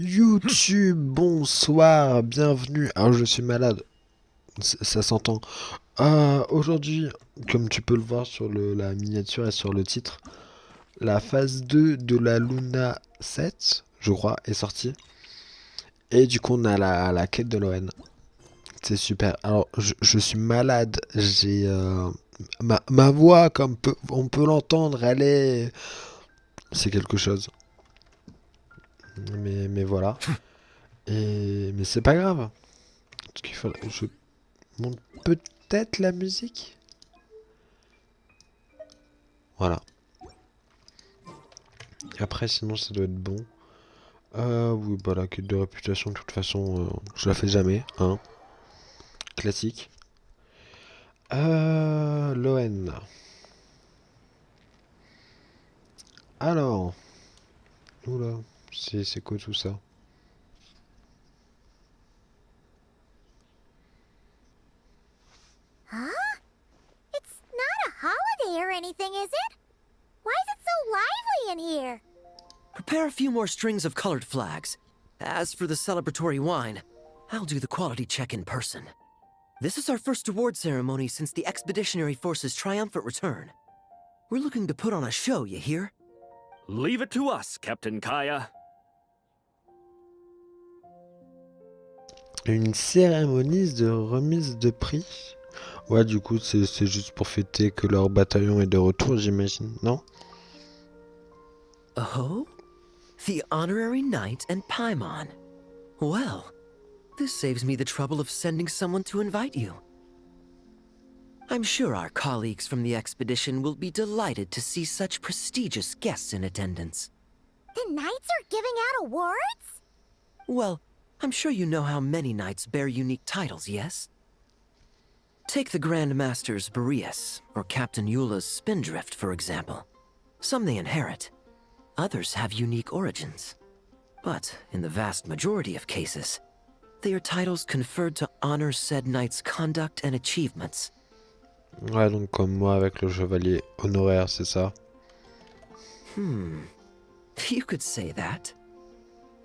YouTube, bonsoir, bienvenue. Alors je suis malade, ça s'entend. Aujourd'hui, comme tu peux le voir sur la miniature et sur le titre, la phase 2 de la Luna 7, je crois, est sortie. Et du coup, on a la quête de l'ON. C'est super. Alors, je suis malade. J'ai ma voix, comme on peut l'entendre, elle est. C'est quelque chose. Mais voilà. Mais c'est pas grave. Parce qu'il faut, je monte peut-être la musique. Voilà. Après, sinon, ça doit être bon. Oui, bah la quête de réputation, de toute façon, je la fais jamais, hein. Classique. L'ON. Alors, oula, c'est quoi tout ça? Huh? It's not a holiday or anything, is it? Why is it so lively in here? Prepare a few more strings of colored flags. As for the celebratory wine, I'll do the quality check in person. This is our first award ceremony since the Expeditionary Force's triumphant return. We're looking to put on a show, you hear? Leave it to us, Captain Kaya. Une cérémonie de remise de prix. Ouais, du coup, c'est juste pour fêter que leur bataillon est de retour, j'imagine, non? Oh? The Honorary Knight and Paimon. Well, this saves me the trouble of sending someone to invite you. I'm sure our colleagues from the expedition will be delighted to see such prestigious guests in attendance. The knights are giving out awards? Well, I'm sure you know how many knights bear unique titles, yes? Take the Grand Master's Boreas, or Captain Eula's Spindrift, for example. Some they inherit. Others have unique origins. But, in the vast majority of cases, they are titles conferred to honor said knight's conduct and achievements. Ouais, donc comme moi avec le chevalier honoraire, c'est ça? You could say that.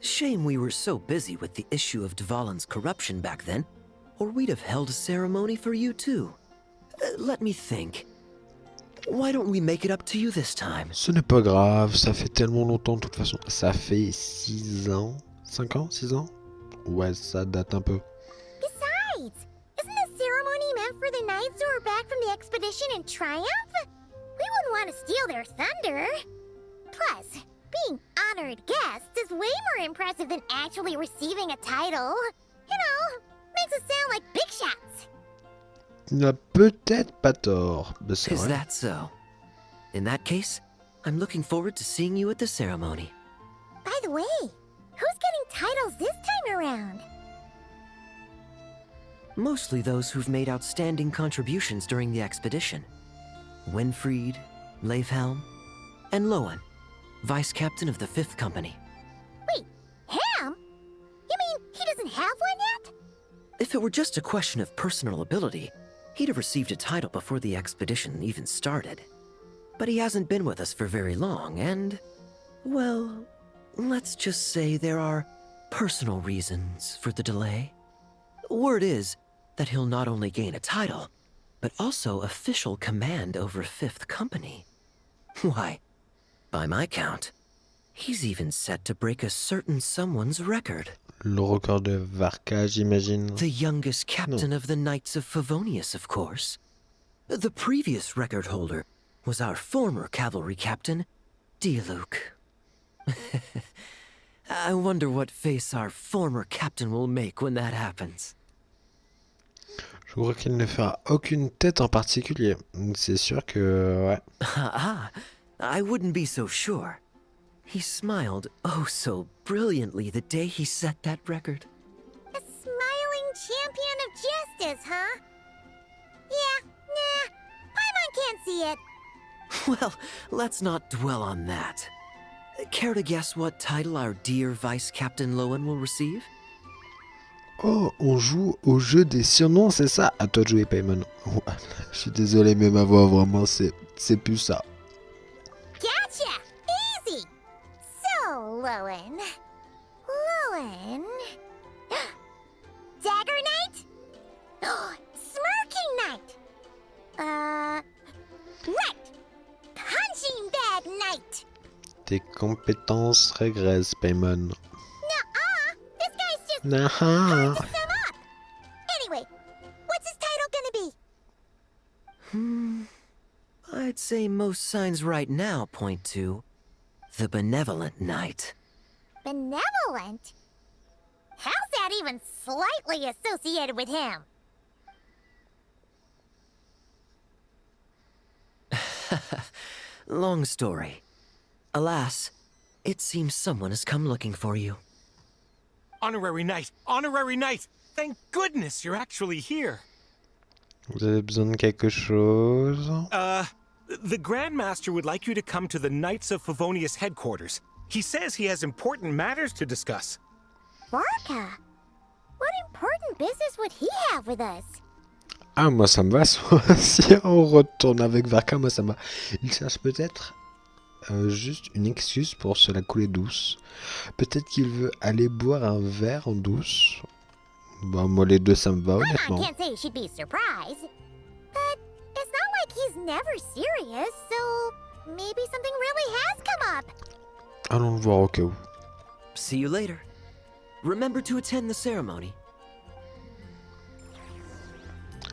Shame we were so busy with the issue of Dvalin's corruption back then, or we'd have held a ceremony for you too. Let me think. Why don't we make it up to you this time? Ce n'est pas grave, ça fait tellement longtemps de toute façon. Ça fait 6 ans? 5 ans? 6 ans? Ouais, ça date un peu. Besides, isn't the ceremony meant for the knights who are back from the expedition in triumph? We wouldn't want to steal their thunder. Plus, being honored guests is way more impressive than actually receiving a title. You know, makes us sound like big shots. Tu n'as peut-être pas tort. Mais c'est Is vrai. that so? In that case, I'm looking forward to seeing you at the ceremony. By the way, who's getting titles this time around? Mostly those who've made outstanding contributions during the expedition. Winfried, Leifhelm, and Lowen, Vice Captain of the 5th Company. Wait, Ham? You mean he doesn't have one yet? If it were just a question of personal ability, he'd have received a title before the expedition even started. But he hasn't been with us for very long, and, well, let's just say there are personal reasons for the delay. Word is that he'll not only gain a title, but also official command over 5th Company. Why, by my count, he's even set to break a certain someone's record. Le record de Varka, j'imagine. The youngest captain of the Knights of Favonius, of course. The previous record holder was our former cavalry captain, Diluc. I wonder what face our former captain will make when that happens. Je crois qu'il ne fera aucune tête en particulier. C'est sûr que... ouais. I wouldn't be so sure. He smiled oh so brilliantly the day he set that record. A smiling champion of justice, huh? Yeah, nah, Paimon can't see it. Well, let's not dwell on that. Care to guess what title our dear Vice Captain Lowen will receive? Oh, on joue au jeu des surnoms, c'est ça? À toi de jouer, Paimon. Ouais, je suis désolé, mais ma voix, vraiment, c'est plus ça. Gotcha! Easy! So, Lowen. Tes compétences régressent, Paimon. Nuh-uh! This guy's just Nah. hard to sum up! Anyway, what's his title gonna be? I'd say most signs right now point to the Benevolent Knight. Benevolent? How's that even slightly associated with him? Long story. Alas, it seems someone has come looking for you. Honorary Knight! Honorary Knight! Thank goodness you're actually here! Vous avez besoin de quelque chose? The Grand Master would like you to come to the Knights of Favonius headquarters. He says he has important matters to discuss. Varka? What important business would he have with us? Ah, moi ça me va, si on retourne avec Varka, moi ça me va. Il cherche peut-être juste une excuse pour se la couler douce. Peut-être qu'il veut aller boire un verre en douce. Bah moi les deux ça me va I honnêtement. can't say she'd be surprised. But it's not like he's never serious, so maybe something really has come up. Allons le voir au cas où. See you later. Remember to attend the ceremony.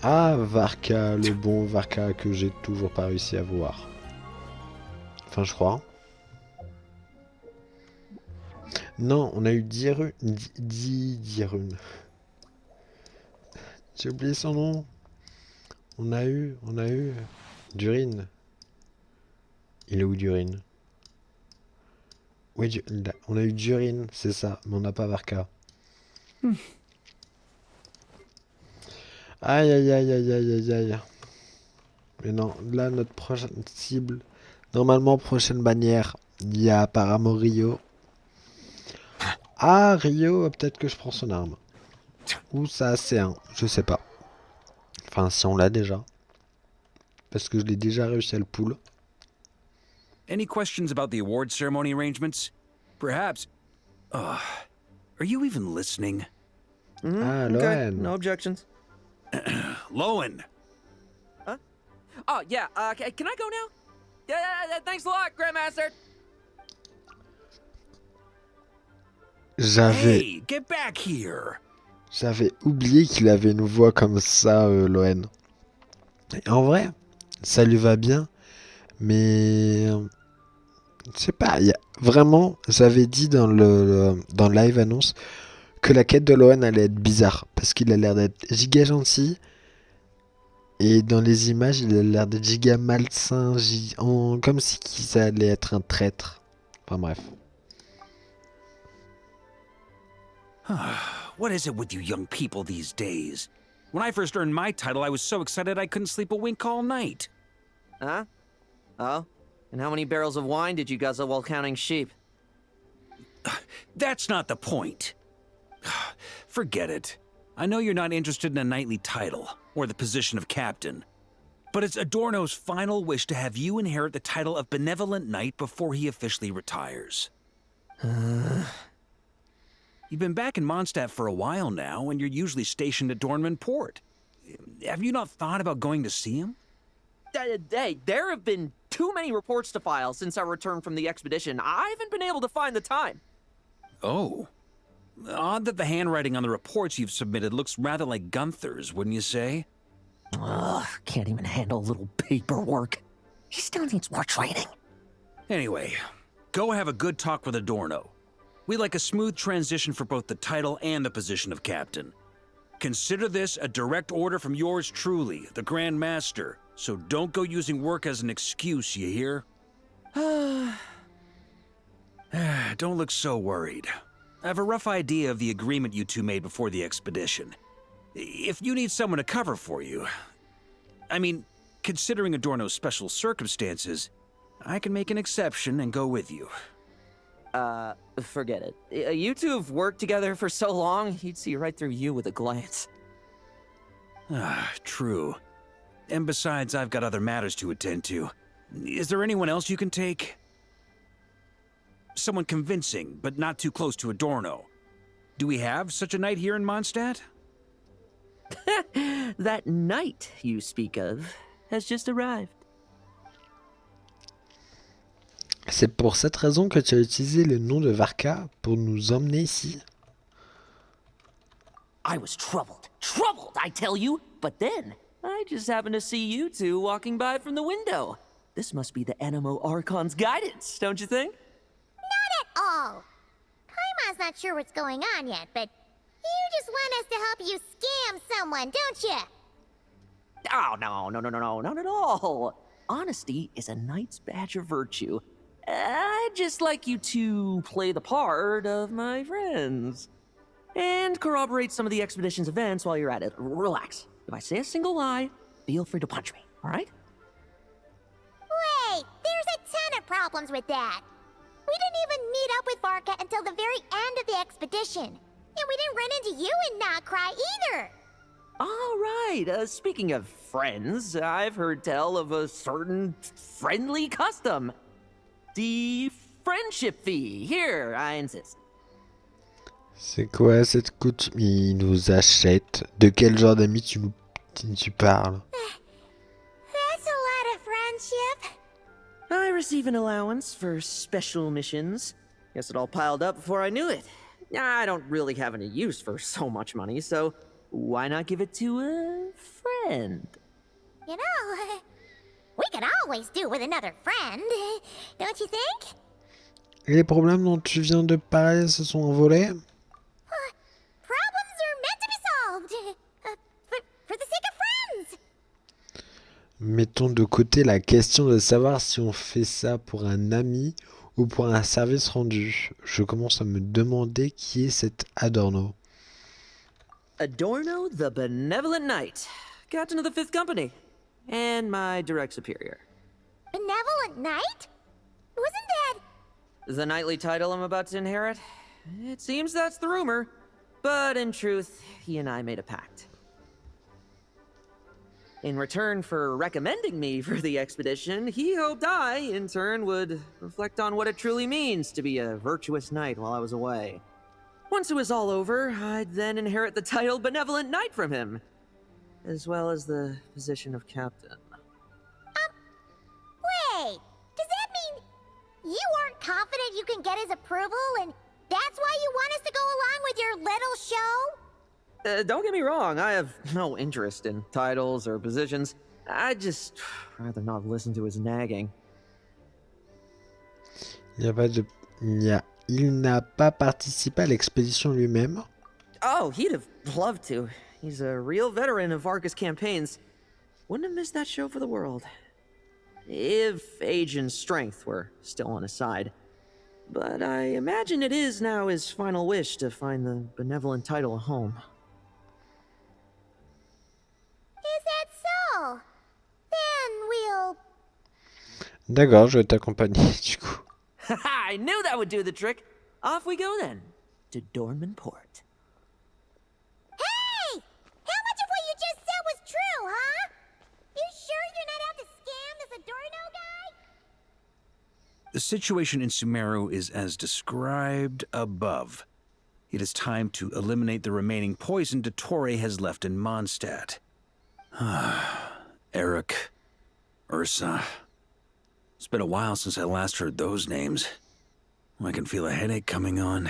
Ah, Varka, le bon Varka que j'ai toujours pas réussi à voir. Enfin, je crois. Non, on a eu Dirun. Dirun. J'ai oublié son nom. On a eu Durin. Il est où Durin? Oui, on a eu Durin, c'est ça, mais on n'a pas Varka. Aïe aïe aïe aïe aïe aïe aïe. Mais non, là notre prochaine cible, normalement prochaine bannière, il y a apparemment Rio. Ah Rio, peut-être que je prends son arme. Ou ça C1, je sais pas. Enfin si on l'a déjà. Parce que je l'ai déjà réussi à le pull. Any questions about the award ceremony arrangements? Perhaps. Are you even listening? Ah Okay, Loen. no objections. Lowen! Oh, yeah, can I go now? Yeah, thanks a lot, Grandmaster. Hey, get back here! J'avais oublié qu'il avait une voix comme ça, Loen. Et en vrai, ça lui va bien, mais je sais pas. Vraiment, j'avais dit dans dans le live annonce que la quête de Loen allait être bizarre parce qu'il a l'air d'être giga gentil et dans les images, il a l'air d'être giga malsain, comme si ça allait être un traître. Enfin bref. What is it with you young people these days? When I first earned my title, I was so excited I couldn't sleep a wink all night. Huh? Oh? And how many barrels of wine did you guzzle while counting sheep? That's not the point. Forget it. I know you're not interested in a knightly title, or the position of captain. But it's Adorno's final wish to have you inherit the title of Benevolent Knight before he officially retires. You've been back in Mondstadt for a while now, and you're usually stationed at Dornman Port. Have you not thought about going to see him? Hey, there have been too many reports to file since our return from the expedition. I haven't been able to find the time. Oh. Odd that the handwriting on the reports you've submitted looks rather like Gunther's, wouldn't you say? Ugh, can't even handle a little paperwork. He still needs more training. Anyway, go have a good talk with Adorno. We'd like a smooth transition for both the title and the position of captain. Consider this a direct order from yours truly, the Grand Master, so don't go using work as an excuse, you hear? Don't look so worried. I have a rough idea of the agreement you two made before the expedition. If you need someone to cover for you... I mean, considering Adorno's special circumstances, I can make an exception and go with you. Forget it. You two have worked together for so long, he'd see right through you with a glance. True. And besides, I've got other matters to attend to. Is there anyone else you can take? Someone convincing, but not too close to Adorno. Do we have such a knight here in Mondstadt? That knight you speak of has just arrived. C'est pour cette raison que tu as utilisé le nom de Varka pour nous emmener ici. I was troubled, I tell you. But then, I just happened to see you two walking by from the window. This must be the Animo Archon's guidance, don't you think? Oh, Paimon's not sure what's going on yet, but you just want us to help you scam someone, don't you? Oh, no, not at all. Honesty is a knight's badge of virtue. I'd just like you to play the part of my friends. And corroborate some of the expedition's events while you're at it. Relax. If I say a single lie, feel free to punch me, alright? Wait, there's a ton of problems with that. We didn't even meet up with Varka until the very end of the expedition. And we didn't run into you in Nocry either. Alright, speaking of friends, I've heard tell of a certain friendly custom. The friendship fee. Here, I insist. C'est quoi cette coutume? Il nous achète. De quel genre d'amis tu parles? That's a lot of friendship. I receive an allowance for special missions. Guess it all piled up before I knew it. I don't really have any use for so much money, so why not give it to a friend? You know, we could always do with another friend, don't you think? Et les problèmes dont tu viens de parler se sont envolés? Problems are meant to be solved. For the sake of friends. Mettons de côté la question de savoir si on fait ça pour un ami ou pour un service rendu. Je commence à me demander qui est cet Adorno. Adorno the Benevolent Knight, Captain of the 5th Company, and my direct superior. Benevolent Knight? Wasn't that... The knightly title I'm about to inherit? It seems that's the rumor, but in truth, he and I made a pact. In return for recommending me for the expedition, he hoped I, in turn, would reflect on what it truly means to be a virtuous knight while I was away. Once it was all over, I'd then inherit the title Benevolent Knight from him, as well as the position of captain. Wait, does that mean you aren't confident you can get his approval and that's why you want us to go along with your little show? Don't get me wrong, I have no interest in titles or positions. I'd just rather not listen to his nagging. Il n'a pas participé à l'expédition lui-même. Oh, he'd have loved to. He's a real veteran of Varka's campaigns. Wouldn't have missed that show for the world. If age and strength were still on his side. But I imagine it is now his final wish to find the benevolent title a home. Is that so? Then we'll... D'accord, je vais t'accompagner du coup. I knew that would do the trick. Off we go then, to Dorman Port. Hey! How much of what you just said was true, huh? You sure you're not out to scam this Adorno guy? The situation in Sumeru is as described above. It is time to eliminate the remaining poison Dottore has left in Mondstadt. Eric, Ursa. It's been a while since I last heard those names. I can feel a headache coming on.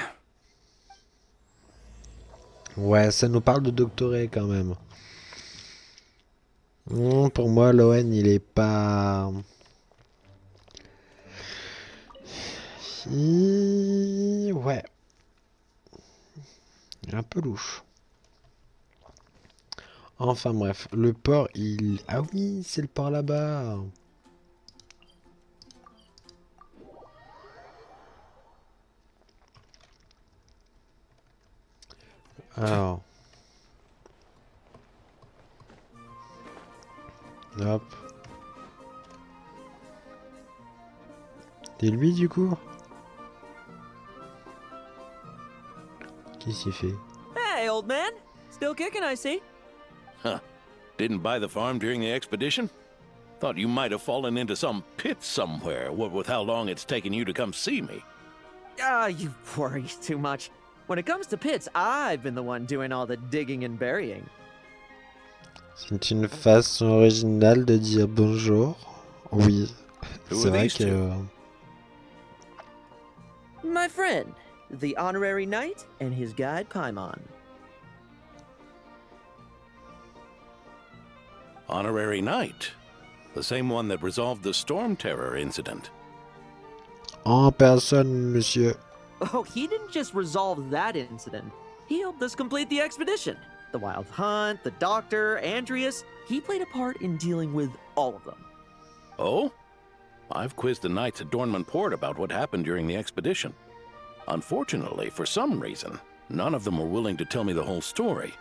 Ouais, ça nous parle de doctoré quand même. Pour moi, l'ON, il est pas... Ouais. Il est un peu louche. Enfin bref, le port, il... Ah oui, c'est le port là-bas. Alors. Hop. Et lui du coup? Qu'est-ce qu'il fait? Hey, old man. Still kicking, I see. Huh. Didn't buy the farm during the expedition? Thought you might have fallen into some pit somewhere, what with how long it's taken you to come see me. You worry too much. When it comes to pits, I've been the one doing all the digging and burying. C'est une façon originale de dire bonjour. Oui, Who c'est are vrai these que... two? friend, the honorary knight, and his guide Paimon. Honorary Knight. The same one that resolved the Storm Terror incident. En personne, monsieur. Oh, he didn't just resolve that incident. He helped us complete the expedition. The Wild Hunt, the Doctor, Andreas, he played a part in dealing with all of them. Oh? I've quizzed the knights at Dornman Port about what happened during the expedition. Unfortunately, for some reason, none of them were willing to tell me the whole story.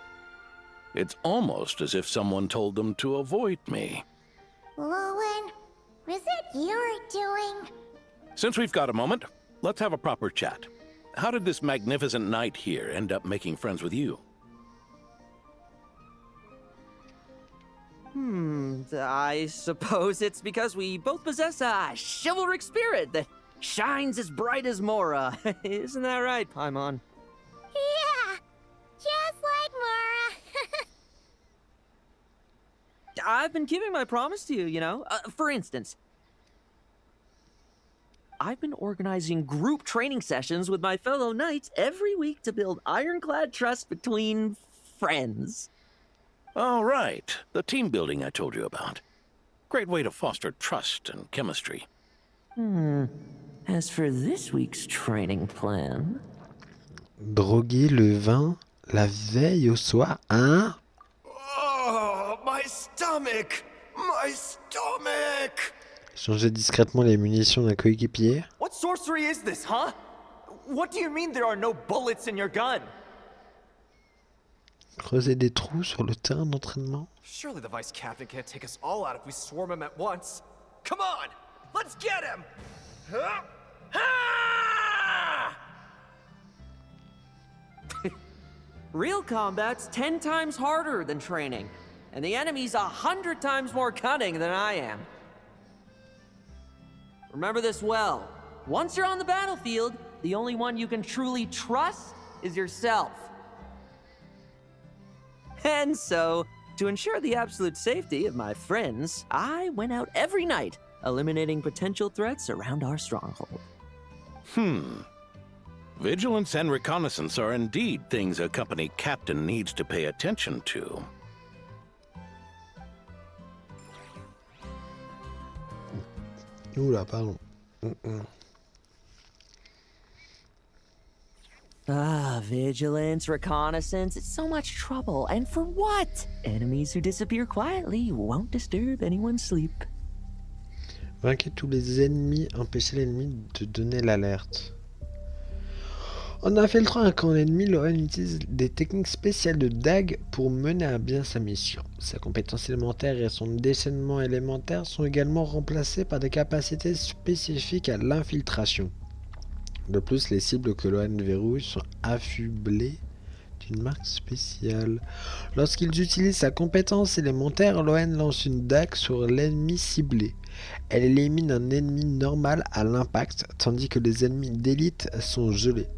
It's almost as if someone told them to avoid me. Lowen, was it your doing? Since we've got a moment, let's have a proper chat. How did this magnificent knight here end up making friends with you? I suppose it's because we both possess a chivalric spirit that shines as bright as Mora. Isn't that right, Paimon? Yeah, just like Mara. I've been keeping my promise to you, you know. For instance, I've been organizing group training sessions with my fellow knights every week to build ironclad trust between friends. Oh, right. The team building I told you about. Great way to foster trust and chemistry. As for this week's training plan... Droguer le vin la veille au soir, hein? Oh, my stomach! My stomach! Changer discrètement les munitions d'un coéquipier. What sorcery is this, huh? What do you mean there are no bullets in your gun? Creuser des trous sur le terrain d'entraînement. Surely the vice captain can't take us all out if we swarm him at once. Come on! Let's get him! Huh? Ah! Real combat's 10 times harder than training, and the enemy's 100 times more cunning than I am. Remember this well. Once you're on the battlefield, the only one you can truly trust is yourself. And so, to ensure the absolute safety of my friends, I went out every night, eliminating potential threats around our stronghold. Vigilance and reconnaissance are indeed things a company captain needs to pay attention to. Oula, pardon. Vigilance, reconnaissance, it's so much trouble. And for what? Enemies who disappear quietly won't disturb anyone's sleep. Vainquez tous les ennemis, empêchez l'ennemi de donner l'alerte. En infiltrant un camp ennemi, Lohan utilise des techniques spéciales de dague pour mener à bien sa mission. Sa compétence élémentaire et son déchaînement élémentaire sont également remplacés par des capacités spécifiques à l'infiltration. De plus, les cibles que Lohan verrouille sont affublées d'une marque spéciale. Lorsqu'il utilise sa compétence élémentaire, Lohan lance une dague sur l'ennemi ciblé. Elle élimine un ennemi normal à l'impact, tandis que les ennemis d'élite sont gelés.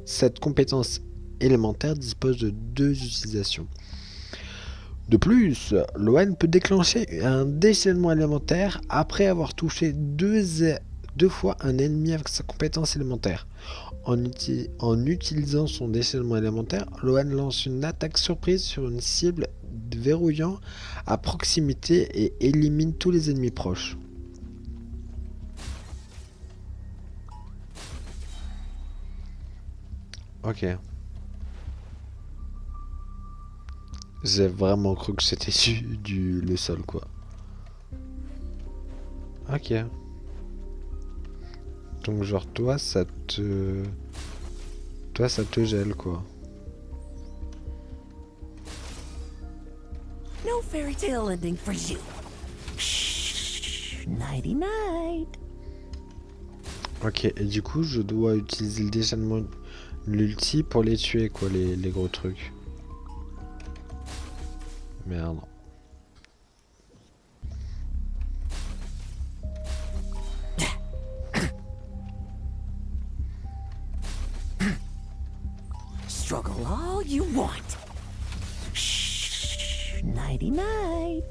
Cette compétence élémentaire dispose de 2 utilisations. De plus, Lohan peut déclencher un déchaînement élémentaire après avoir touché deux fois un ennemi avec sa compétence élémentaire. En utilisant son déchaînement élémentaire, Lohan lance une attaque surprise sur une cible verrouillant à proximité et élimine tous les ennemis proches. Ok. J'ai vraiment cru que c'était le sol, quoi. Ok. Donc genre toi ça te gèle, quoi. No fairy tale ending for you. Shh, nighty night. Ok, et du coup je dois utiliser le déchaînement, l'ulti pour les tuer, quoi, les gros trucs. Merde. Struggle all you want. Shh, nighty night.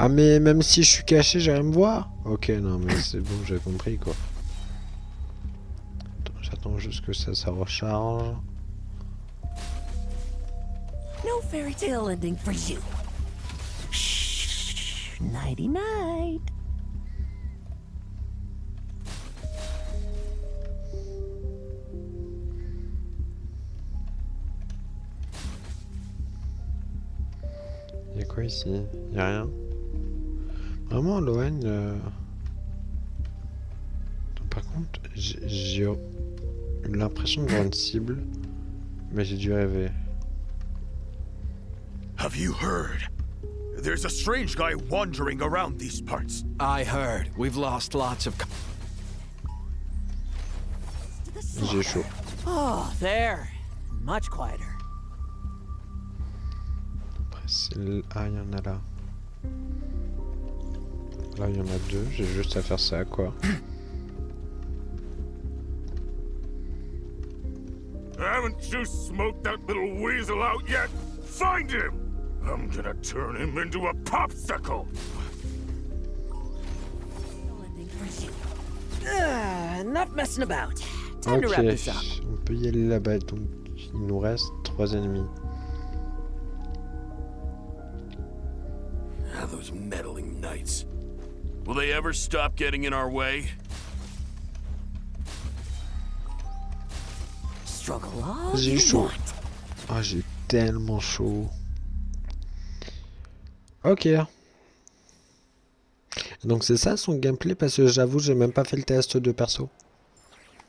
Ah mais même si je suis caché, j'arrive à me voir. Ok, non mais c'est bon, j'ai compris quoi. Attends, j'attends juste que ça recharge. No fairy tale ending for you. Shh. Nighty night. Y'a quoi ici? Y'a rien. Vraiment, Loan. Par contre, j'ai eu l'impression de voir une cible, mais j'ai dû rêver. Have you heard? There's a strange guy wandering around these parts. I heard. We've lost lots of. J'ai chaud. Oh, there. Much quieter. Après, ah, il y en a là. Là, il y en a deux. J'ai juste à faire ça, quoi. Haven't you smoked that little weasel out yet? Find him! I'm gonna turn him into a popsicle! Enough messing about. Time to wrap this up. On peut y aller là-bas. Donc, il nous reste 3 ennemis. Ah, those meddling knights. Will they ever stop getting in our way? Struggle all J'ai you chaud. want. Ah, j'ai tellement chaud. Ok. Donc c'est ça son gameplay, parce que j'avoue j'ai même pas fait le test de perso.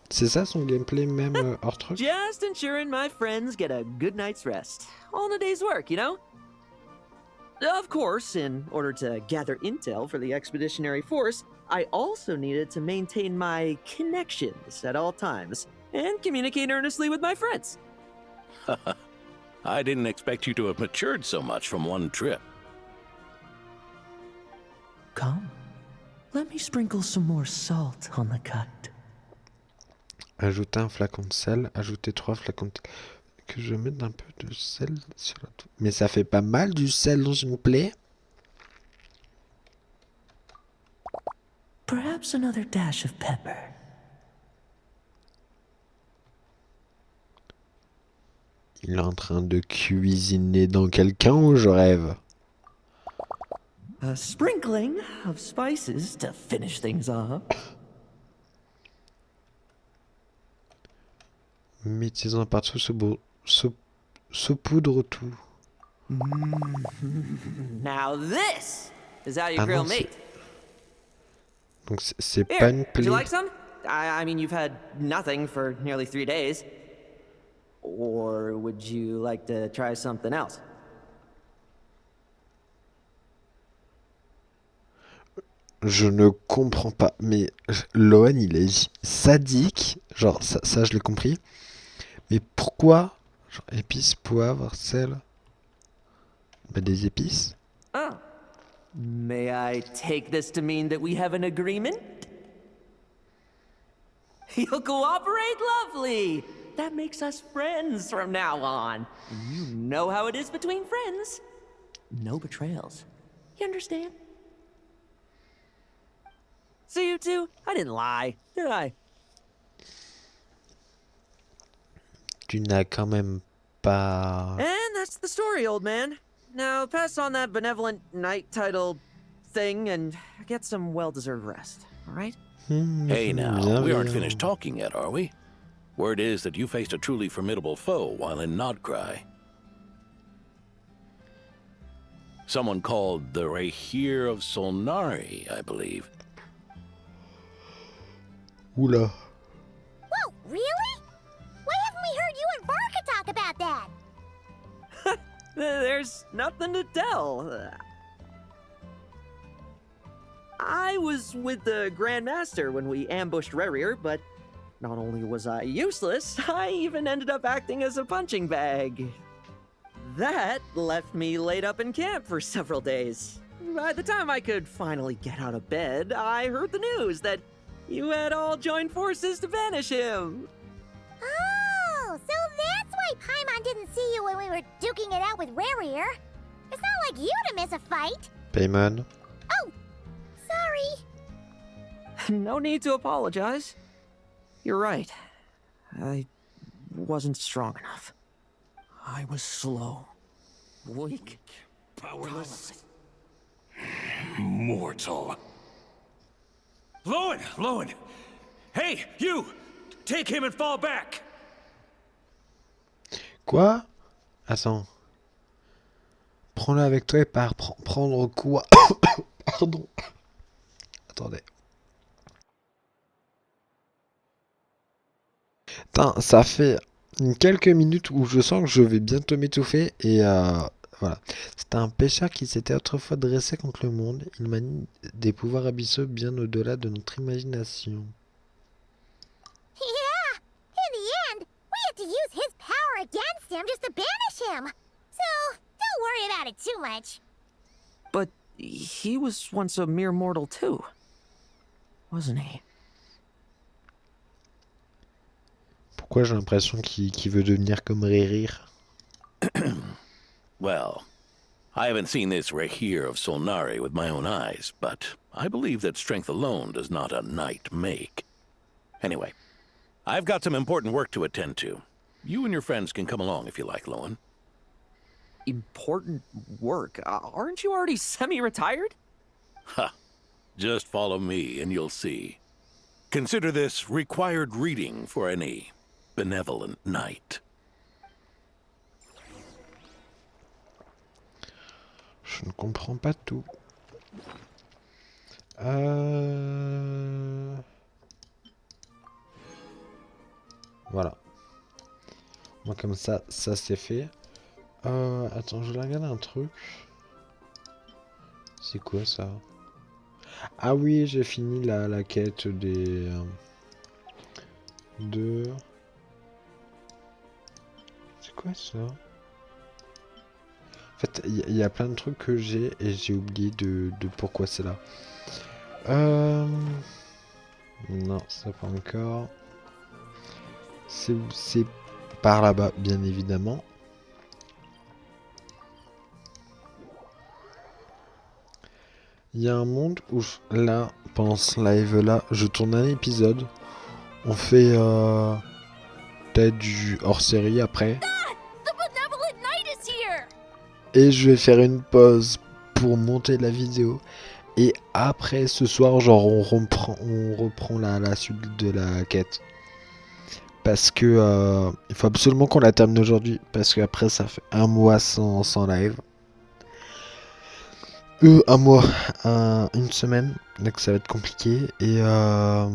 C'est ça son gameplay même hors truc. Just ensuring my friends get a good night's rest. All in a day's work, you know? Of course, in order to gather intel for the expeditionary force, I also needed to maintain my connections at all times and communicate earnestly with my friends. I didn't expect you to have matured so much from one trip. Come, let me sprinkle some more salt on the cut. Ajouter un flacon de sel, ajouter 3 flacons de... Que je mette un peu de sel sur la... Mais ça fait pas mal du sel dans une plaie. Perhaps another dash of pepper. Il est en train de cuisiner dans quelqu'un ou je rêve? A sprinkling of spices to finish things off. Mettez-en partout, saupoudre tout. Now this is how you Ah grill non, meat. Donc c'est Here, pas une would plaie. you like some? I mean, you've had nothing for nearly 3 days. Or would you like to try something else? Je ne comprends pas, mais Loan il est sadique, genre ça je l'ai compris, mais pourquoi, genre épices, poivre, sel, bah des épices. Oh. May I take this to mean that we have an agreement? You'll cooperate? Lovely! That makes us friends from now on. And you know how it is between friends. No betrayals. You understand? See, you two, I didn't lie, did I? Tu n'as quand même pas... And that's the story, old man. Now pass on that benevolent knight title thing and get some well-deserved rest, all right? Hey now, bien we aren't bien. finished talking yet, are we? Word is that you faced a truly formidable foe while in Nodcry. Someone called the Réput of Solnari, I believe. Oula. Whoa, really? Why haven't we heard you and Barca talk about that? There's nothing to tell. I was with the Grand Master when we ambushed Rérier, but not only was I useless, I even ended up acting as a punching bag. That left me laid up in camp for several days. By the time I could finally get out of bed, I heard the news that you had all joined forces to banish him. Oh, so that's why Paimon didn't see you when we were duking it out with Rérier. It's not like you to miss a fight. Paimon. Oh, sorry. No need to apologize. You're right. I wasn't strong enough. I was slow, weak, Powerless. Mortal. Lowen! Hey, you! Take him and fall back! Quoi? Attends. Prends-le avec toi et pars. Prendre quoi? Pardon. Attendez. Putain, ça fait quelques minutes où je sens que je vais bientôt m'étouffer et voilà. C'était un pêcheur qui s'était autrefois dressé contre le monde. Il manie des pouvoirs abyssaux bien au-delà de notre imagination. Yeah, in the end, we had to use his power against him just to banish him. So, don't worry about it too much. but he was once a mere mortal too, wasn't he? Pourquoi j'ai l'impression qu'il veut devenir comme Rérir? Well, I haven't seen this Rehir of Solnari with my own eyes, but I believe that strength alone does not a knight make. Anyway, I've got some important work to attend to. You and your friends can come along if you like, Lowen. Important work? Aren't you already semi-retired? Ha! Just follow me and you'll see. Consider this required reading for any benevolent knight. Je ne comprends pas tout. Voilà. Moi comme ça c'est fait. Attends, je vais regarder un truc. C'est quoi ça? Ah oui, j'ai fini la quête des... de... C'est quoi ça? En fait, il y a plein de trucs que j'ai et j'ai oublié de pourquoi c'est là. Non, ça pas encore. C'est par là-bas, bien évidemment. Il y a un monde où, là, pendant ce live-là, je tourne un épisode. On fait peut-être du hors-série après. Et je vais faire une pause pour monter la vidéo. Et après, ce soir, genre, on reprend la suite de la quête. Parce que il faut absolument qu'on la termine aujourd'hui. Parce qu'après, ça fait un mois sans live. Un mois, une semaine, donc ça va être compliqué. Et là,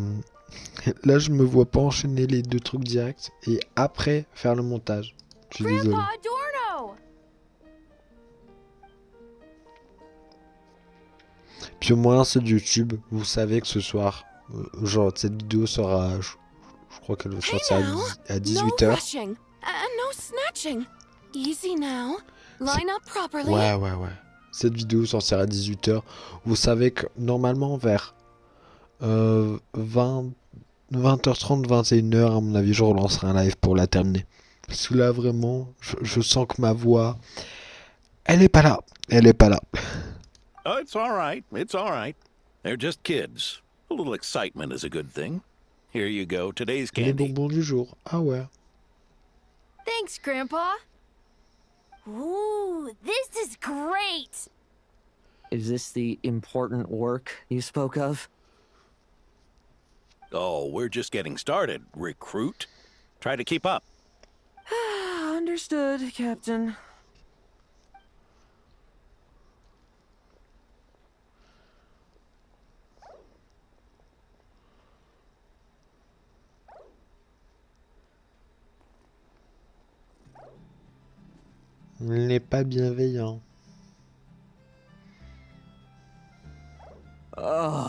je me vois pas enchaîner les deux trucs directs et après faire le montage. Je suis désolé. Puis au moins, c'est de YouTube. Vous savez que ce soir, genre, cette vidéo sera, je crois qu'elle va sortir à 18h. Ouais. Cette vidéo sortira à 18h. Vous savez que normalement vers 20h30, 21h, à mon avis, je relancerai un live pour la terminer. Parce que là, vraiment, je sens que ma voix, elle est pas là. Elle est pas là. Oh, it's all right. It's all right. They're just kids. A little excitement is a good thing. Here you go. Today's Les candy. bonbons du jour. Ah ouais. Thanks, Grandpa. Ooh, this is great! Is this the important work you spoke of? Oh, we're just getting started, recruit. Try to keep up. Understood, Captain. Il n'est pas bienveillant. Oh.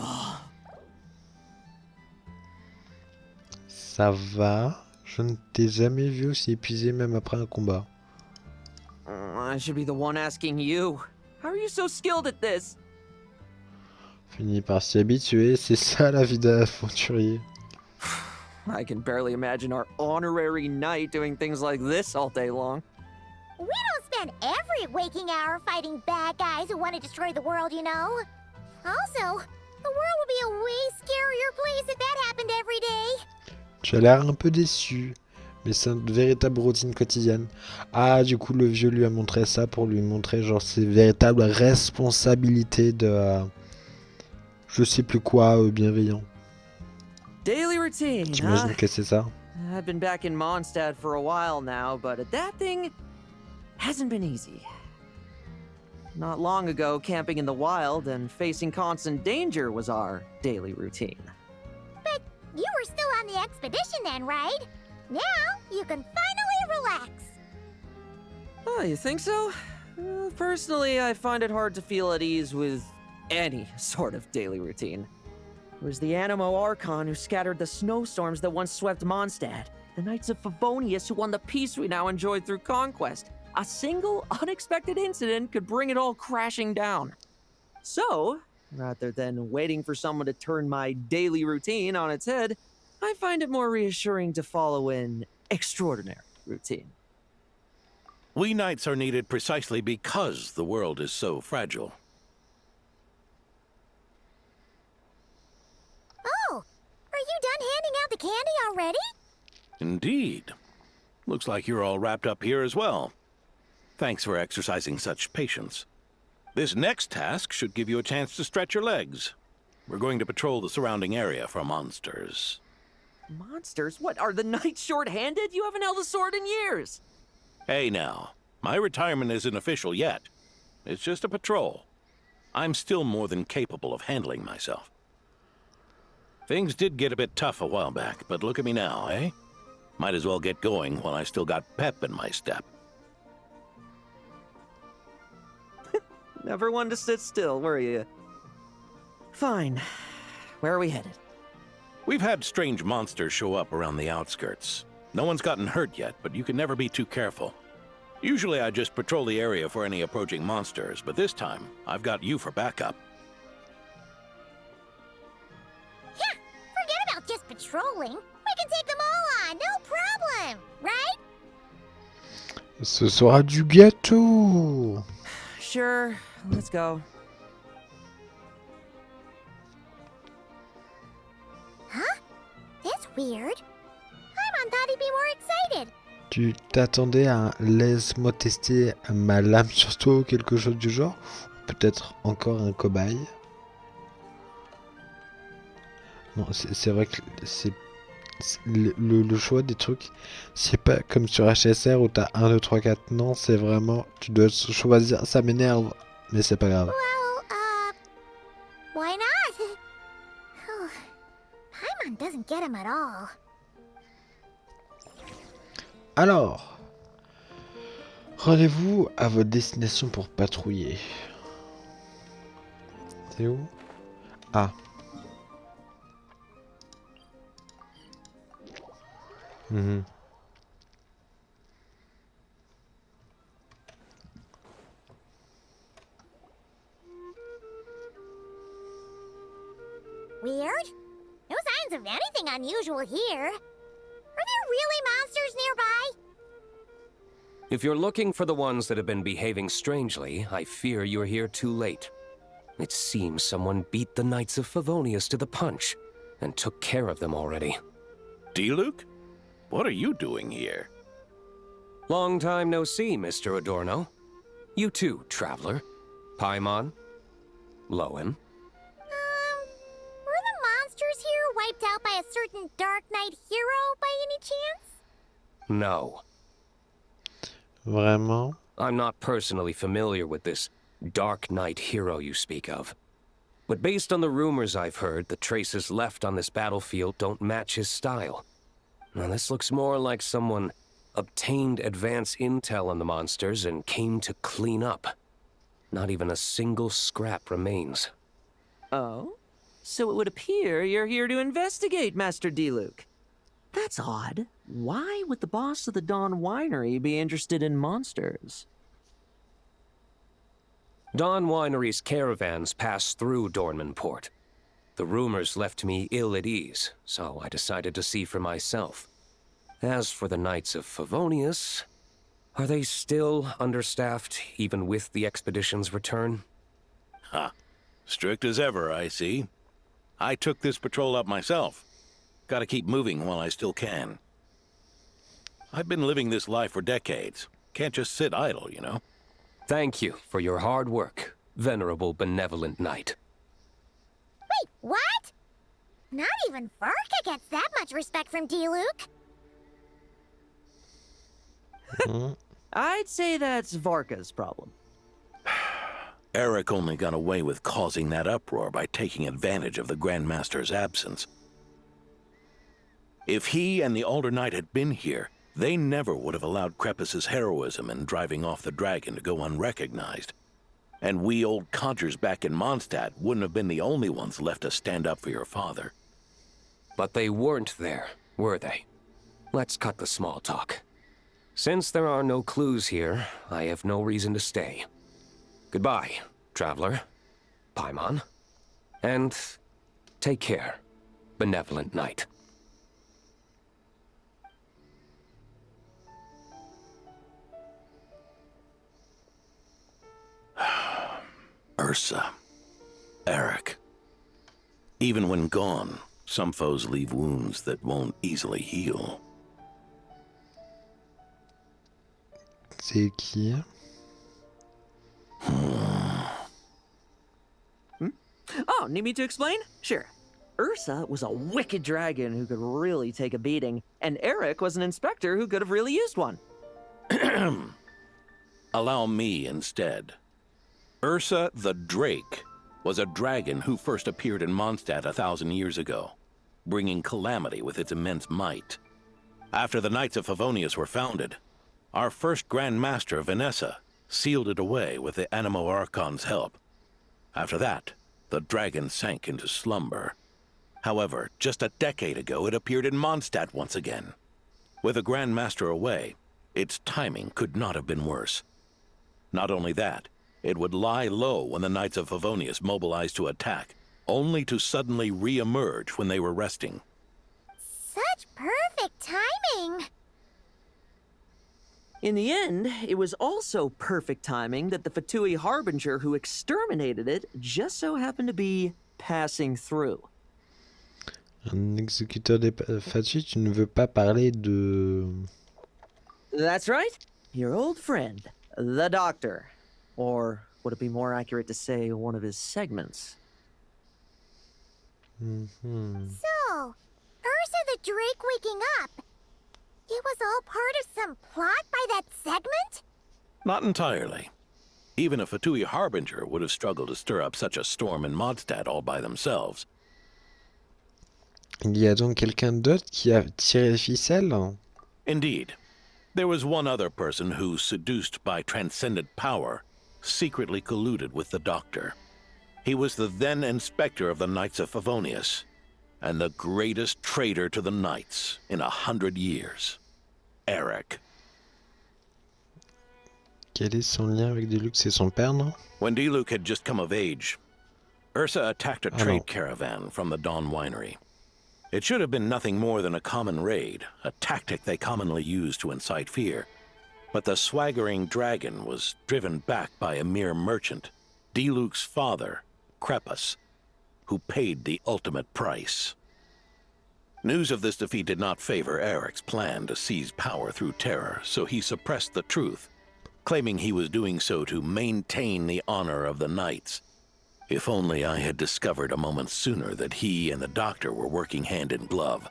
Ça va. Je ne t'ai jamais vu aussi épuisé même après un combat. I should be the one asking you. How are you so skilled at this? Fini par s'y habituer, c'est ça la vie d'aventurier. I can barely imagine our honorary knight doing things like this all day long. We don't spend every waking hour fighting bad guys who want to destroy the world, you know. Also, the world would be a way scarier place if that happened every day. Tu as l'air un peu déçu, mais c'est une véritable routine quotidienne. Ah, du coup, le vieux lui a montré ça pour lui montrer genre ses véritables responsabilités de je sais plus quoi bienveillant. Daily routine, J'imagine que c'est ça. I've been back in Mondstadt for a while now, but adapting hasn't been easy. Not long ago, camping in the wild and facing constant danger was our daily routine. But you were still on the expedition then, right? Now you can finally relax. Oh, you think so? Personally, I find it hard to feel at ease with any sort of daily routine. It was the Animo Archon who scattered the snowstorms that once swept Mondstadt, the Knights of Favonius who won the peace we now enjoy through conquest. A single unexpected incident could bring it all crashing down. So, rather than waiting for someone to turn my daily routine on its head, I find it more reassuring to follow an extraordinary routine. We knights are needed precisely because the world is so fragile. Oh, are you done handing out the candy already? Indeed. Looks like you're all wrapped up here as well. Thanks for exercising such patience. This next task should give you a chance to stretch your legs. We're going to patrol the surrounding area for monsters. Monsters? What, are the knights short-handed? You haven't held a sword in years! Hey now, my retirement isn't official yet. It's just a patrol. I'm still more than capable of handling myself. Things did get a bit tough a while back, but look at me now, eh? Might as well get going while I still got pep in my step. Never one to sit still, were you? Fine. Where are we headed? We've had strange monsters show up around the outskirts. No one's gotten hurt yet, but you can never be too careful. Usually I just patrol the area for any approaching monsters, but this time, I've got you for backup. Yeah, forget about just patrolling. We can take them all on, no problem, right? Ce sera du gâteau. Sure, let's go. Huh? That's weird. Paimon thought he'd be more excited. Tu t'attendais à un laisse-moi tester ma lame sur toi ou quelque chose du genre? Peut-être encore un cobaye? Non, c'est vrai que le choix des trucs, c'est pas comme sur HSR où t'as 1, 2, 3, 4, non, c'est vraiment, tu dois choisir, ça m'énerve, mais c'est pas grave. Well, why not? Paimon doesn't get him at all. Alors, rendez-vous à votre destination pour patrouiller. C'est où? Ah. Mhm. Weird? No signs of anything unusual here. Are there really monsters nearby? If you're looking for the ones that have been behaving strangely, I fear you're here too late. It seems someone beat the Knights of Favonius to the punch, and took care of them already. D-Luke? What are you doing here? Long time no see, Mr. Adorno. You too, traveler. Paimon? Lowen? Were the monsters here wiped out by a certain Dark Knight hero by any chance? No. Vraiment? I'm not personally familiar with this Dark Knight hero you speak of. But based on the rumors I've heard, the traces left on this battlefield don't match his style. Now this looks more like someone obtained advance intel on the monsters and came to clean up. Not even a single scrap remains. Oh? So it would appear you're here to investigate, Master D-Luke. That's odd. Why would the boss of the Dawn Winery be interested in monsters? Dawn Winery's caravans pass through Dornmanport. The rumors left me ill at ease, so I decided to see for myself. As for the Knights of Favonius, are they still understaffed even with the expedition's return? Huh. Strict as ever, I see. I took this patrol up myself. Gotta keep moving while I still can. I've been living this life for decades. Can't just sit idle, you know? Thank you for your hard work, venerable benevolent knight. Wait, what? Not even Varka gets that much respect from D-Luke. I'd say that's Varka's problem. Eric only got away with causing that uproar by taking advantage of the Grandmaster's absence. If he and the Alder Knight had been here, they never would have allowed Crepus's heroism in driving off the dragon to go unrecognized. And we old codgers back in Mondstadt wouldn't have been the only ones left to stand up for your father. But they weren't there, were they? Let's cut the small talk. Since there are no clues here, I have no reason to stay. Goodbye, traveler, Paimon, and take care, benevolent knight. Ursa. Eric. Even when gone, some foes leave wounds that won't easily heal. C'est qui? Oh, need me to explain? Sure. Ursa was a wicked dragon who could really take a beating, and Eric was an inspector who could have really used one. Allow me instead. Ursa the Drake was a dragon who first appeared in Mondstadt 1,000 years ago, bringing calamity with its immense might. After the Knights of Favonius were founded, our first Grand Master, Vanessa, sealed it away with the Animo Archon's help. After that, the dragon sank into slumber. However, just a decade ago, it appeared in Mondstadt once again. With the Grand Master away, its timing could not have been worse. Not only that, it would lie low when the Knights of Favonius mobilized to attack, only to suddenly re-emerge when they were resting. Such perfect timing! In the end, it was also perfect timing that the Fatui Harbinger who exterminated it just so happened to be passing through. Un exécuteur des Fatui, tu ne veux pas parler de... That's right. Your old friend, the Doctor. Or would it be more accurate to say one of his segments? So, Ursa the Drake waking up. It was all part of some plot by that segment? Not entirely. Even a Fatui Harbinger would have struggled to stir up such a storm in Mondstadt all by themselves. Il y a donc quelqu'un d'autre qui a tiré les ficelles? Indeed. There was one other person who, seduced by transcendent power, secretly colluded with the Doctor. He was the then Inspector of the Knights of Favonius, and the greatest traitor to the Knights in 100 years. Eric. Quel est son lien avec D-Luke? C'est son père, non? When D-Luke had just come of age, Ursa attacked a trade caravan from the Dawn Winery. It should have been nothing more than a common raid, a tactic they commonly use to incite fear. But the swaggering dragon was driven back by a mere merchant, D-Luke's father, Crepus, who paid the ultimate price. News of this defeat did not favor Eric's plan to seize power through terror, so he suppressed the truth, claiming he was doing so to maintain the honor of the Knights. If only I had discovered a moment sooner that he and the Doctor were working hand in glove.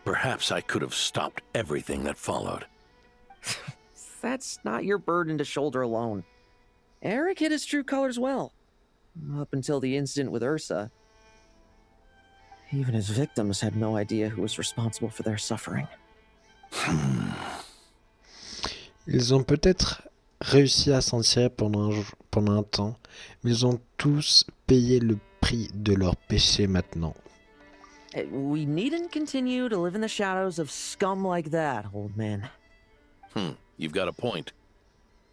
Perhaps I could have stopped everything that followed. That's not your burden to shoulder alone. Eric hid his true colors well. Up until the incident with Ursa. Even his victims had no idea who was responsible for their suffering. Ils ont peut-être réussi à s'en tirer pendant un temps, mais ils ont tous payé le prix de leur péché maintenant. We needn't continue to live in the shadows of scum like that, old man. You've got a point.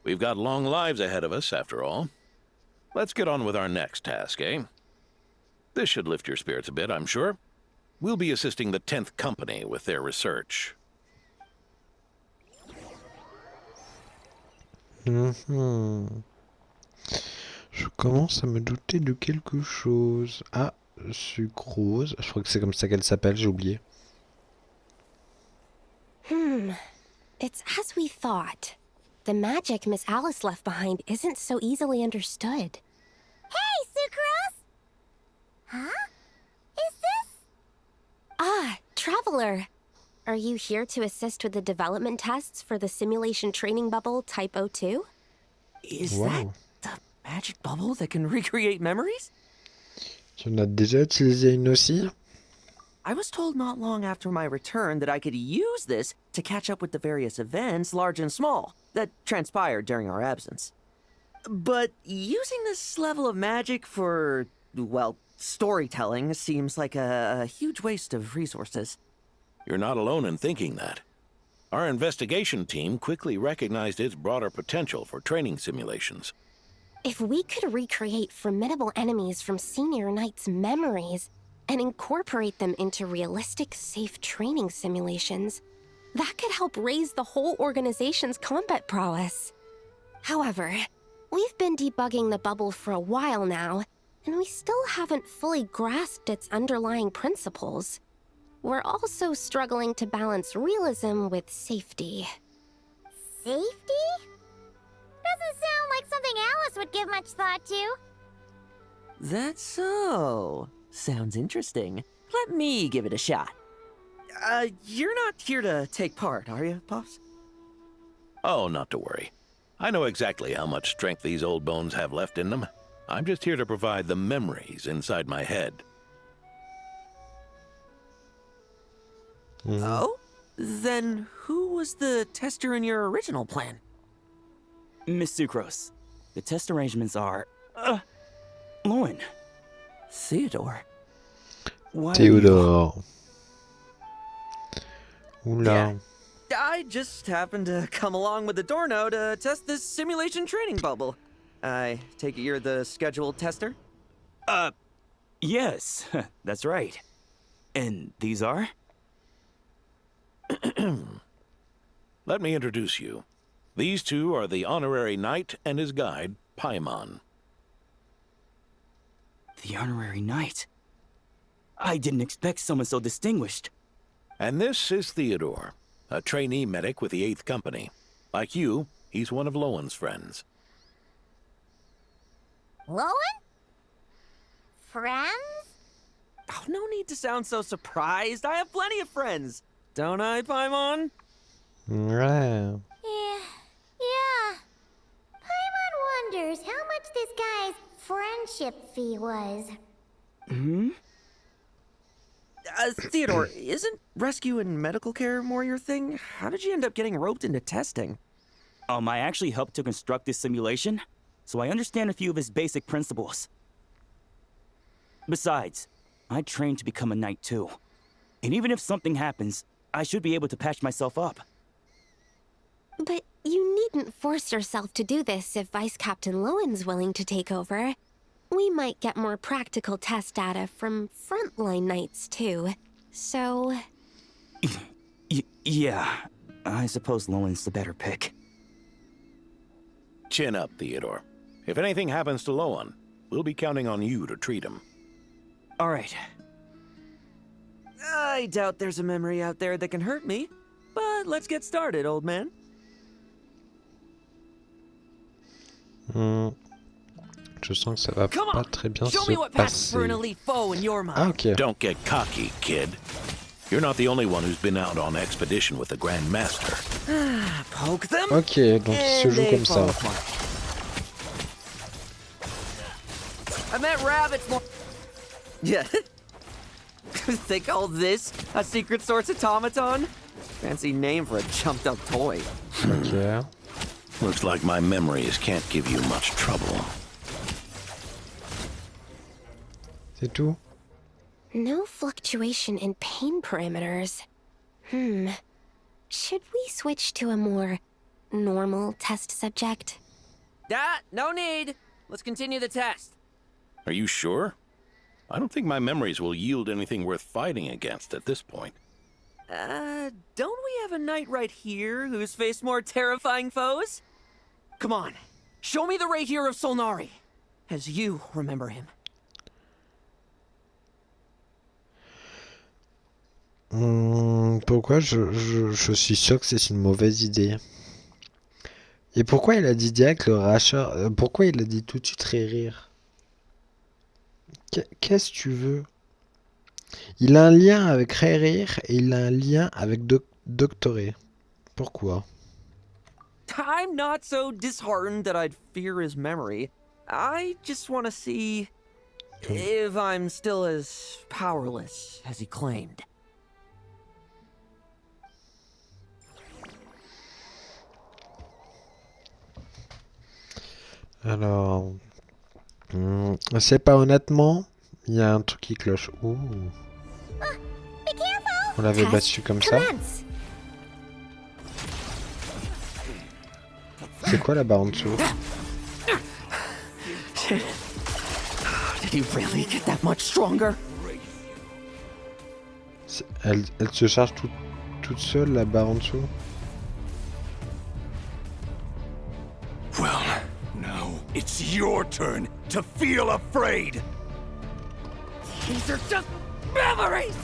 We've got long lives ahead of us, after all. Let's get on with our next task, eh? This should lift your spirits a bit, I'm sure. We'll be assisting the 10th Company with their research. Je commence à me douter de quelque chose. Ah, sucrose. Je crois que c'est comme ça qu'elle s'appelle, j'ai oublié. It's as we thought. The magic Miss Alice left behind isn't so easily understood. Hey, Sucrose! Huh? Is this? Ah, Traveler. Are you here to assist with the development tests for the simulation training bubble Type 02? Is that the magic bubble that can recreate memories? Tu en as déjà utilisé une aussi? I was told not long after my return that I could use this to catch up with the various events, large and small, that transpired during our absence. But using this level of magic for, well, storytelling seems like a huge waste of resources. You're not alone in thinking that. Our investigation team quickly recognized its broader potential for training simulations. If we could recreate formidable enemies from Senior Knight's memories and incorporate them into realistic, safe training simulations, that could help raise the whole organization's combat prowess. However, we've been debugging the bubble for a while now, and we still haven't fully grasped its underlying principles. We're also struggling to balance realism with safety. Safety? Doesn't sound like something Alice would give much thought to. That's so. Sounds interesting. Let me give it a shot. You're not here to take part, are you, Pops? Oh, not to worry. I know exactly how much strength these old bones have left in them. I'm just here to provide the memories inside my head. Oh? Then who was the tester in your original plan? Miss Sucrose, the test arrangements are... Lauren. Theodore. Why Théodore. Oula. Yeah. I just happened to come along with the Dorno to test this simulation training bubble. I take it you're the scheduled tester? Yes, that's right. And these are? Let me introduce you. These two are the honorary knight and his guide, Paimon. The honorary knight? I didn't expect someone so distinguished. And this is Theodore, a trainee medic with the 8th Company. Like you, he's one of Lowen's friends. Lowen? Friends? Oh, no need to sound so surprised. I have plenty of friends. Don't I, Paimon? Ouais. Yeah. Paimon wonders how much this guy's friendship fee was. Theodore, isn't rescue and medical care more your thing? How did you end up getting roped into testing? I actually helped to construct this simulation, so I understand a few of its basic principles. Besides, I trained to become a knight too. And even if something happens, I should be able to patch myself up. But you needn't force yourself to do this if Vice Captain Lowen's willing to take over. We might get more practical test data from frontline knights too. So... Yeah, I suppose Lowen's the better pick. Chin up, Theodore. If anything happens to Lowen, we'll be counting on you to treat him. All right. I doubt there's a memory out there that can hurt me. But let's get started, old man. Je sens que ça va Come pas on, très bien show se me what passes for an passer. elite foe in your mind. Ah, ok. Don't get cocky, kid. You're not the only one who's been out on expedition with the Grand Master. Poke them. Ok, donc il se and joue they comme fall ça. apart. I meant rabbits more. Yeah. They call this a secret source automaton? Fancy name for a jumped up toy. Ok. Looks like my memories can't give you much trouble. C'est tout? No fluctuation in pain parameters. Should we switch to a more normal test subject? No need. Let's continue the test. Are you sure? I don't think my memories will yield anything worth fighting against at this point. Don't we have a knight right here who's faced more terrifying foes? Come on, show me the Réput of Solnari. as you remember him. Pourquoi je suis sûr que c'est une mauvaise idée. Et pourquoi il a dit direct le rachat? Pourquoi il a dit tout de suite rire? Qu'est-ce que tu veux? Il a un lien avec Rire et il a un lien avec Doctoré. Pourquoi? I'm not so disheartened that I'd fear his memory. I just want to see if I'm still as powerless as he claimed. Alors, je sais pas honnêtement, il y a un truc qui cloche. Ouh. On l'avait battu comme ça. C'est quoi là-bas en dessous? Did he really get that much stronger? Elle se charge toute seule là-bas en dessous. Well, now it's your turn to feel afraid. These are just memories!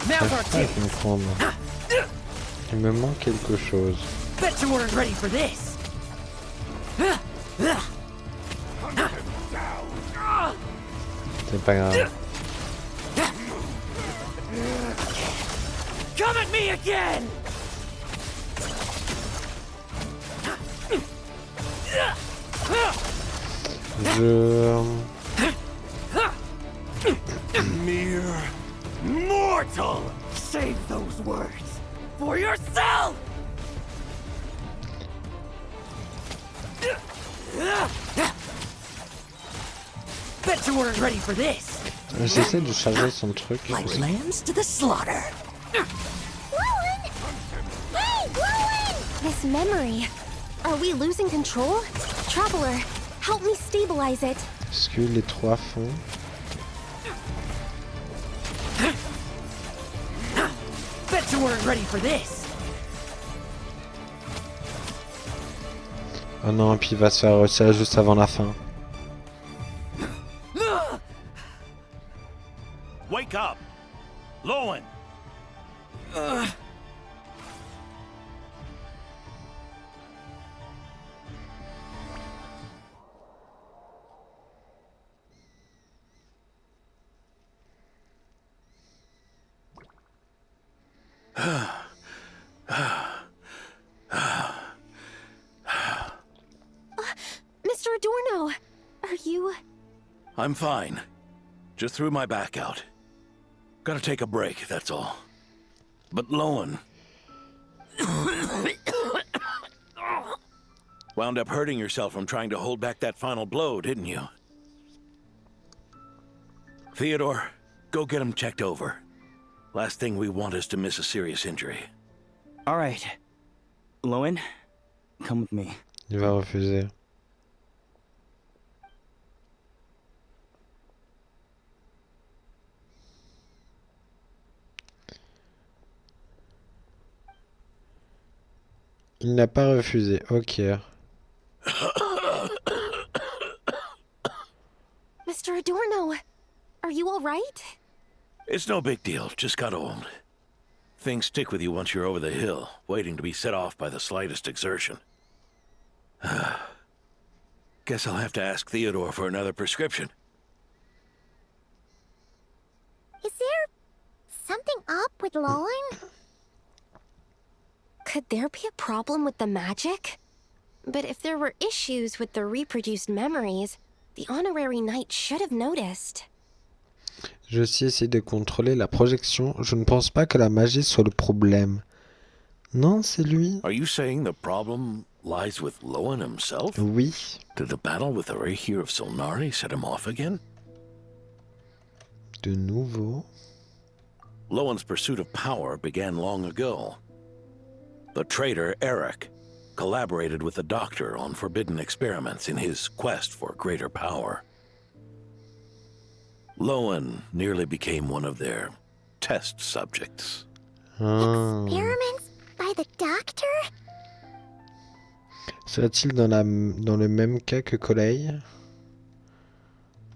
Now's our J'arrive pas à chance. comprendre. Il me manque quelque chose. Bet you weren't ready for this. C'est pas grave. Come at me again! Mere mortal! Save those words for yourself! Bet you weren't ready for this. J'essaie de charger son truc. Like lambs to the slaughter. Lowen! Hey, Lowen! This memory. Are we losing control? Traveler, help me stabilize it. Est-ce que les trois font? Bet you weren't ready for this. Oh non, et puis il va se faire retirer juste avant la fin. Wake up! Lowen! Mr. Adorno, are you... I'm fine. Just threw my back out. Gotta take a break, that's all. But Lowen... wound up hurting yourself from trying to hold back that final blow, didn't you? Theodore, go get him checked over. Last thing we want is to miss a serious injury. All right. Lowen, come with me. Il va refuser. Il n'a pas refusé, ok. Mr. Adorno, are you all right? It's no big deal, just got old. Things stick with you once you're over the hill, waiting to be set off by the slightest exertion. Guess I'll have to ask Theodore for another prescription. Is there something up with Lowen? Could there be a problem with the magic? But if there were issues with the reproduced memories, the honorary knight should have noticed. Je aussi essayé de contrôler la projection. Je ne pense pas que la magie soit le problème. Non, c'est lui. Are you saying the problem lies with Lowen himself? Oui. Did the battle with the Réput of Solnari set him off again? De nouveau. Lowen's pursuit of power began long ago. The traitor, Eric, collaborated with the Doctor on forbidden experiments in his quest for greater power. Lowen nearly became one of their test subjects. Experiments by the Doctor? Serait-il dans le même cas que Colei?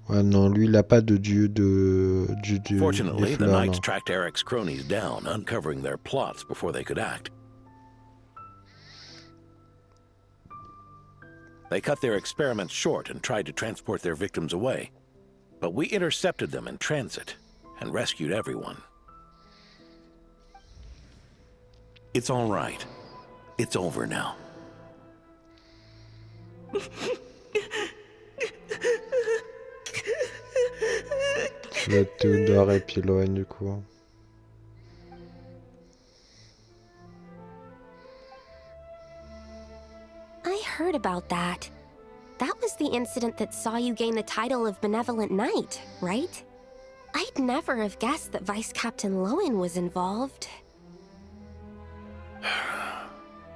Ouais, non, lui, il a pas de dieu des Fortunately, the fleurs, knights non. tracked Eric's cronies down, uncovering their plots before they could act. They cut their experiments short and tried to transport their victims away. But we intercepted them in transit and rescued everyone. It's all right. It's over now. Ça va être Théodore et puis Loen, du coup. I heard about that. That was the incident that saw you gain the title of Benevolent Knight, right? I'd never have guessed that Vice Captain Lowen was involved.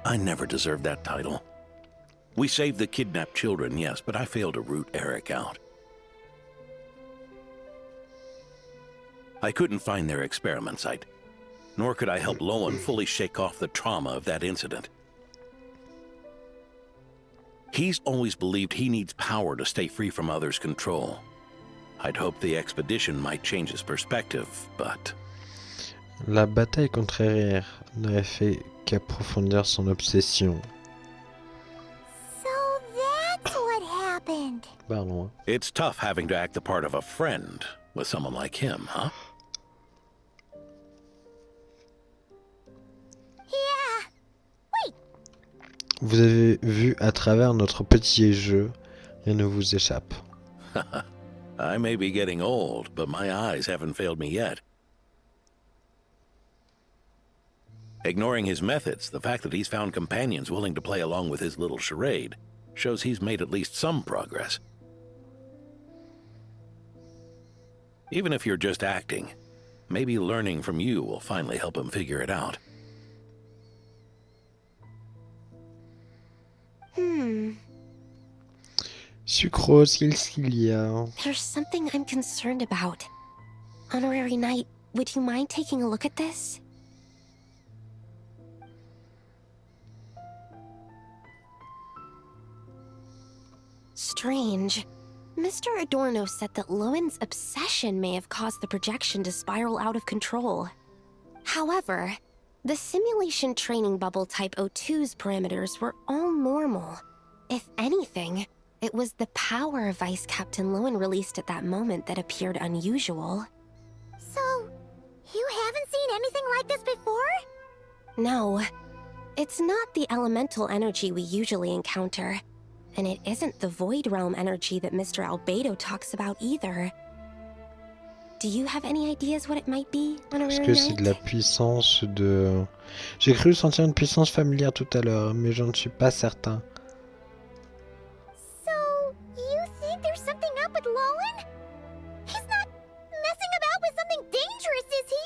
I never deserved that title. We saved the kidnapped children, yes, but I failed to root Eric out. I couldn't find their experiment site, nor could I help Lowen fully shake off the trauma of that incident. He's always believed he needs power to stay free from others' control. I'd hoped the expedition might change his perspective, but... La bataille contre Erir n'aurait fait qu'approfondir son obsession. So that's what happened. Pardon. It's tough having to act the part of a friend with someone like him, huh? Yeah. Wait. Vous avez vu à travers notre petit jeu, rien ne vous échappe. I may be getting old, but my eyes haven't failed me yet. Ignoring his methods, the fact that he's found companions willing to play along with his little charade shows he's made at least some progress. Even if you're just acting, maybe learning from you will finally help him figure it out. Sucrose, qu'est-ce qu'il y a? There's something I'm concerned about. Honorary Knight, would you mind taking a look at this? Strange. Mr. Adorno said that Lowen's obsession may have caused the projection to spiral out of control. However, the simulation training bubble type O2's parameters were all normal. If anything, it was the power Vice Captain Lowen released at that moment that appeared unusual. So, you haven't seen anything like this before? No. It's not the elemental energy we usually encounter. And it isn't the Void Realm energy that Mr. Albedo talks about either. Do you have any ideas what it might be, Honorary Est-ce que c'est de la Knight? puissance de... J'ai cru sentir une puissance familière tout à l'heure, mais je ne suis pas certain. So, you think there's something up with Lowen? He's not messing about with something dangerous, is he?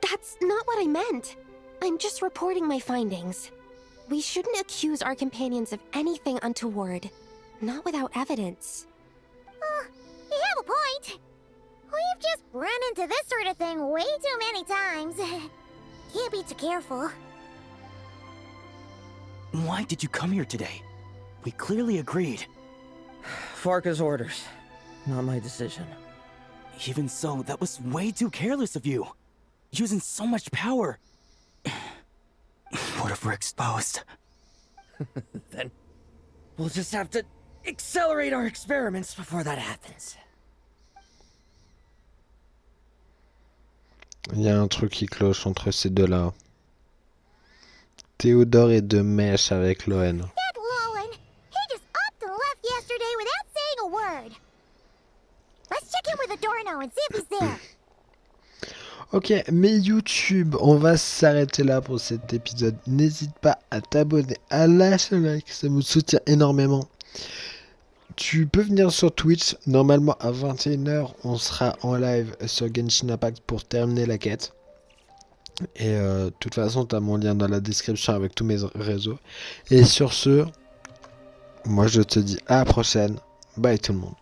That's not what I meant. I'm just reporting my findings. We shouldn't accuse our companions of anything untoward. Not without evidence. You have a point. We've just run into this sort of thing way too many times. Can't be too careful. Why did you come here today? We clearly agreed. Farka's orders. Not my decision. Even so, that was way too careless of you. Using so much power. What if we're exposed? Then we'll just have to accelerate our experiments before that happens. Il y a un truc qui cloche entre ces deux-là. Théodore est de mèche avec Loen. That Lowen, he just upped and left yesterday without saying a word. Let's check in with Adorno and see if he's there. Ok, mais YouTube, on va s'arrêter là pour cet épisode. N'hésite pas à t'abonner, à lâcher un like, ça me soutient énormément. Tu peux venir sur Twitch, normalement à 21h, on sera en live sur Genshin Impact pour terminer la quête. Et de toute façon, tu as mon lien dans la description avec tous mes réseaux. Et sur ce, moi je te dis à la prochaine. Bye tout le monde.